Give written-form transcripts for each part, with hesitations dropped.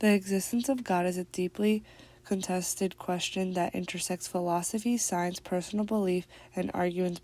The existence of God is a deeply contested question that intersects philosophy, science, personal belief, and arguments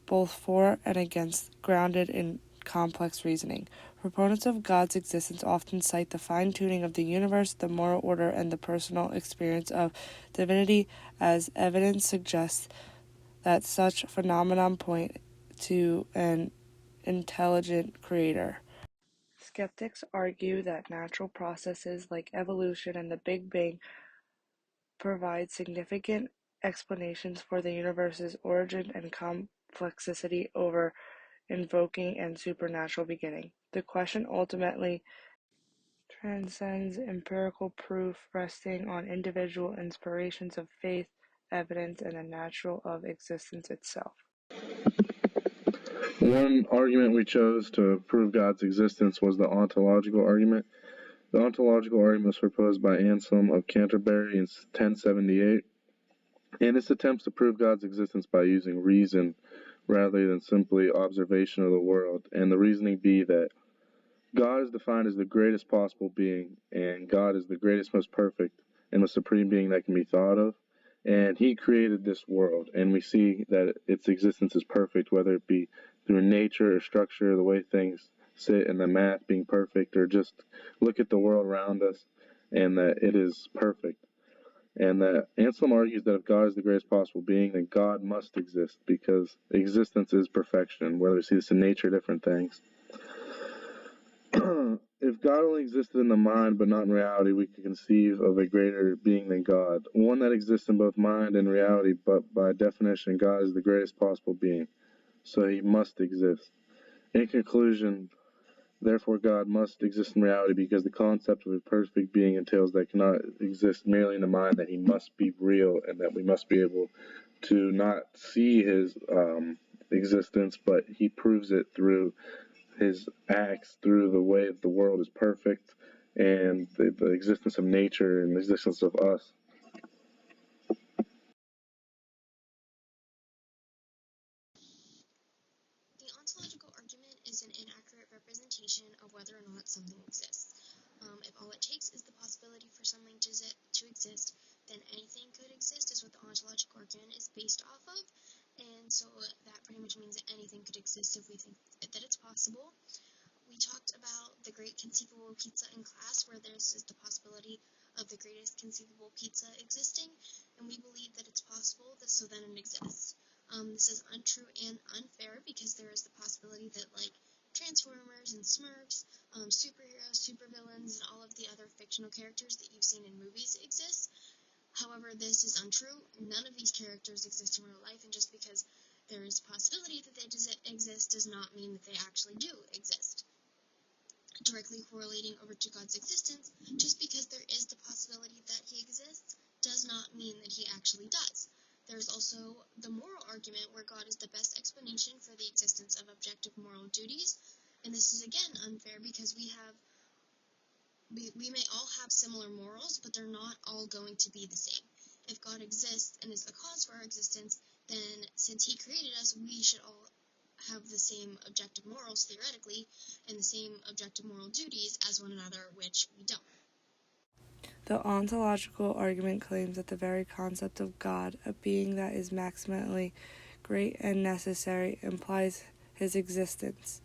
both for and against, grounded in complex reasoning. Proponents of God's existence often cite the fine-tuning of the universe, the moral order, and the personal experience of divinity as evidence suggests that such phenomenon point to an intelligent creator. Skeptics argue that natural processes like evolution and the Big Bang provide significant explanations for the universe's origin and complexity over invoking and supernatural beginning. The question ultimately transcends empirical proof, resting on individual inspirations of faith, evidence, and the natural of existence itself. One argument we chose to prove God's existence was the ontological argument. The ontological argument was proposed by Anselm of Canterbury in 1078, and this attempts to prove God's existence by using reason rather than simply observation of the world, and the reasoning be that God is defined as the greatest possible being, and God is the greatest, most perfect, and most supreme being that can be thought of, and He created this world, and we see that its existence is perfect, whether it be through nature or structure, the way things sit, and the math being perfect, or just look at the world around us, and that it is perfect. And that Anselm argues that if God is the greatest possible being, then God must exist, because existence is perfection, whether we see this in nature or different things. If God only existed in the mind but not in reality, we could conceive of a greater being than God, one that exists in both mind and reality, but by definition, God is the greatest possible being, so He must exist. In conclusion, therefore, God must exist in reality because the concept of a perfect being entails that it cannot exist merely in the mind, that He must be real, and that we must be able to not see His existence, but He proves it through His acts, through the way that the world is perfect, and the existence of nature and the existence of us. The ontological argument is an inaccurate representation of whether or not something exists. If all it takes is the possibility for something to exist, then anything could exist, is what the ontological argument is based off of. And so that pretty much means that anything could exist if we think that it's possible. We talked about the great conceivable pizza in class, where there's the possibility of the greatest conceivable pizza existing, and we believe that it's possible, so then it exists. This is untrue and unfair because there is the possibility that, like, Transformers and Smurfs, superheroes, supervillains, and all of the other fictional characters that you've seen in movies exist. However, this is untrue. None of these characters exist in real life, and just because there is a possibility that they exist does not mean that they actually do exist. Directly correlating over to God's existence, just because there is the possibility that He exists does not mean that He actually does. There's also the moral argument, where God is the best explanation for the existence of objective moral duties, and this is again unfair because we may all have similar morals, but they're not all going to be the same. If God exists and is the cause for our existence, then since He created us, we should all have the same objective morals, theoretically, and the same objective moral duties as one another, which we don't. The ontological argument claims that the very concept of God, a being that is maximally great and necessary, implies His existence,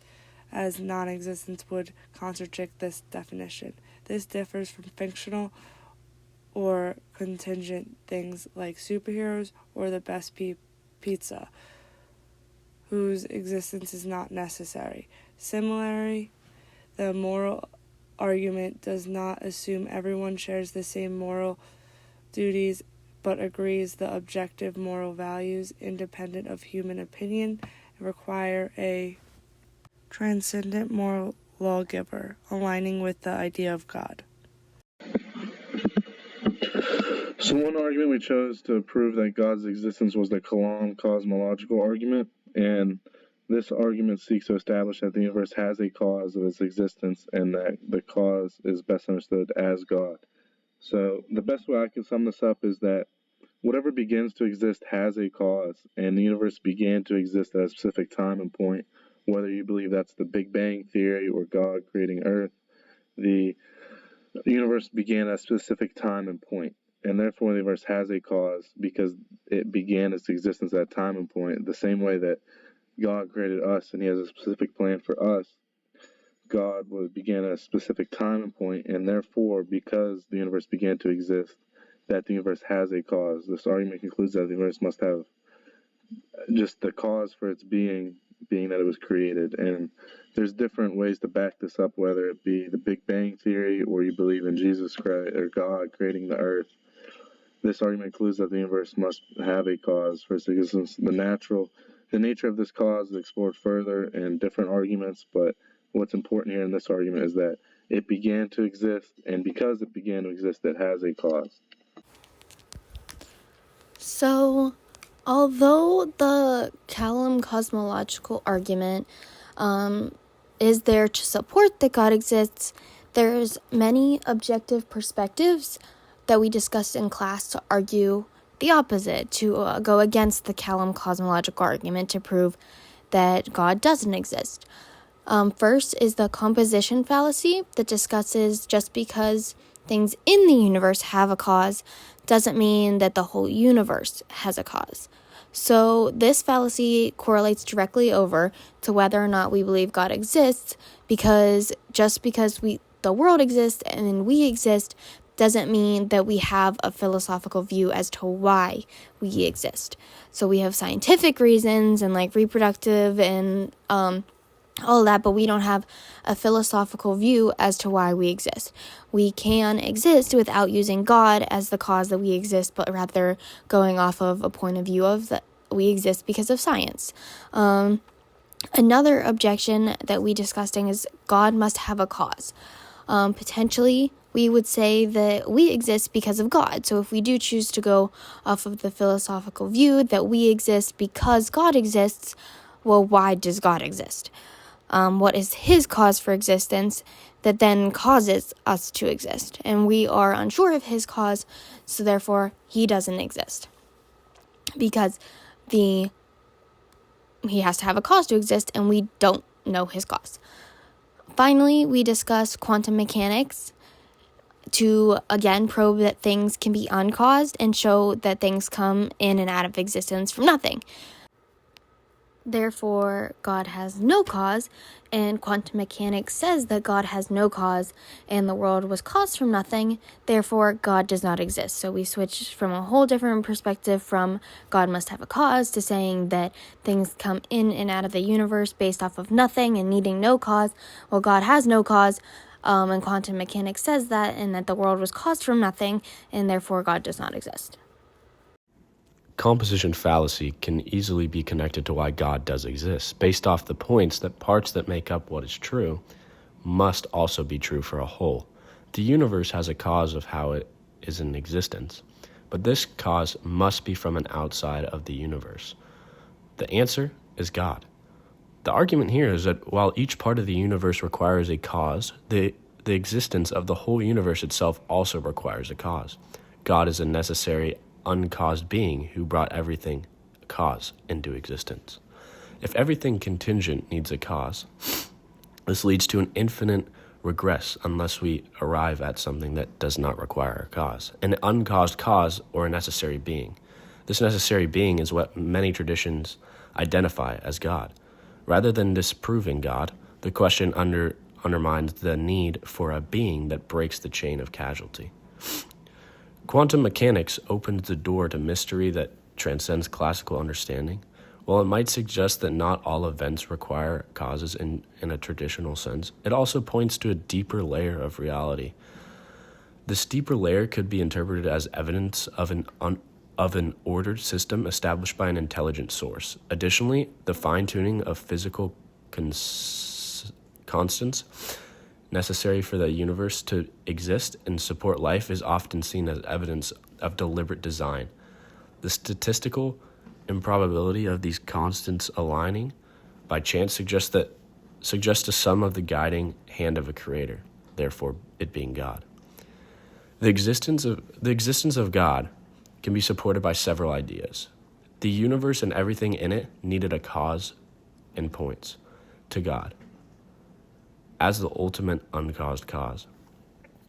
as non-existence would contradict this definition. This differs from fictional or contingent things like superheroes or the best pizza, whose existence is not necessary. Similarly, the moral argument does not assume everyone shares the same moral duties, but agrees the objective moral values, independent of human opinion, require a transcendent moral lawgiver, aligning with the idea of God. So one argument we chose to prove that God's existence was the Kalam cosmological argument, and this argument seeks to establish that the universe has a cause of its existence and that the cause is best understood as God. So the best way I can sum this up is that whatever begins to exist has a cause, and the universe began to exist at a specific time and point, whether you believe that's the Big Bang Theory or God creating Earth. The The universe began at a specific time and point, and therefore the universe has a cause because it began its existence at a time and point. The same way that God created us and He has a specific plan for us, God began at a specific time and point, and therefore, because the universe began to exist, that the universe has a cause. This argument concludes that the universe must have just the cause for its being that it was created. And there's different ways to back this up, whether it be the Big Bang Theory or you believe in Jesus Christ or God creating the earth. This argument concludes that the universe must have a cause for its existence. The nature of this cause is explored further in different arguments, but what's important here in this argument is that it began to exist, and because it began to exist, it has a cause. So, although the Kalam cosmological argument is there to support that God exists, there's many objective perspectives that we discussed in class to argue the opposite, to go against the Kalam cosmological argument to prove that God doesn't exist. First is the composition fallacy that discusses just because things in the universe have a cause doesn't mean that the whole universe has a cause. So this fallacy correlates directly over to whether or not we believe God exists, because just because the world exists and we exist doesn't mean that we have a philosophical view as to why we exist. So we have scientific reasons and like reproductive and all that, but we don't have a philosophical view as to why we exist. We can exist without using God as the cause that we exist, but rather going off of a point of view of that we exist because of science. Another objection that we discussed is God must have a cause. Potentially, we would say that we exist because of God. So if we do choose to go off of the philosophical view that we exist because God exists, well, why does God exist? What is His cause for existence that then causes us to exist? And we are unsure of His cause, so therefore He doesn't exist. Because He has to have a cause to exist, and we don't know His cause. Finally, we discuss quantum mechanics to, again, probe that things can be uncaused and show that things come in and out of existence from nothing. Therefore, God has no cause, and quantum mechanics says that God has no cause and the world was caused from nothing, therefore God does not exist. So we switch from a whole different perspective from God must have a cause to saying that things come in and out of the universe based off of nothing and needing no cause. Well, God has no cause, and quantum mechanics says that, and that the world was caused from nothing, and therefore God does not exist. Composition fallacy can easily be connected to why God does exist, based off the points that parts that make up what is true must also be true for a whole. The universe has a cause of how it is in existence, but this cause must be from an outside of the universe. The answer is God. The argument here is that while each part of the universe requires a cause, the existence of the whole universe itself also requires a cause. God is a necessary uncaused being who brought everything cause into existence. If everything contingent needs a cause, this leads to an infinite regress unless we arrive at something that does not require a cause, an uncaused cause or a necessary being. This necessary being is what many traditions identify as God. Rather than disproving God, the question undermines the need for a being that breaks the chain of causality. Quantum mechanics opens the door to mystery that transcends classical understanding. While it might suggest that not all events require causes in a traditional sense, it also points to a deeper layer of reality. This deeper layer could be interpreted as evidence of an ordered system established by an intelligent source. Additionally, the fine-tuning of physical constants necessary for the universe to exist and support life is often seen as evidence of deliberate design. The statistical improbability of these constants aligning by chance suggests a sum of the guiding hand of a creator, therefore it being God. The existence of God can be supported by several ideas. The universe and everything in it needed a cause and points to God as the ultimate uncaused cause.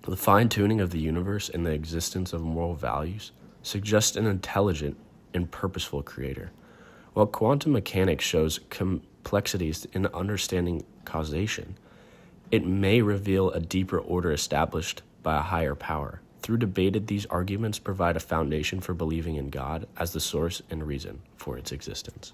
The fine-tuning of the universe and the existence of moral values suggests an intelligent and purposeful creator. While quantum mechanics shows complexities in understanding causation, it may reveal a deeper order established by a higher power. Through debated, these arguments provide a foundation for believing in God as the source and reason for its existence.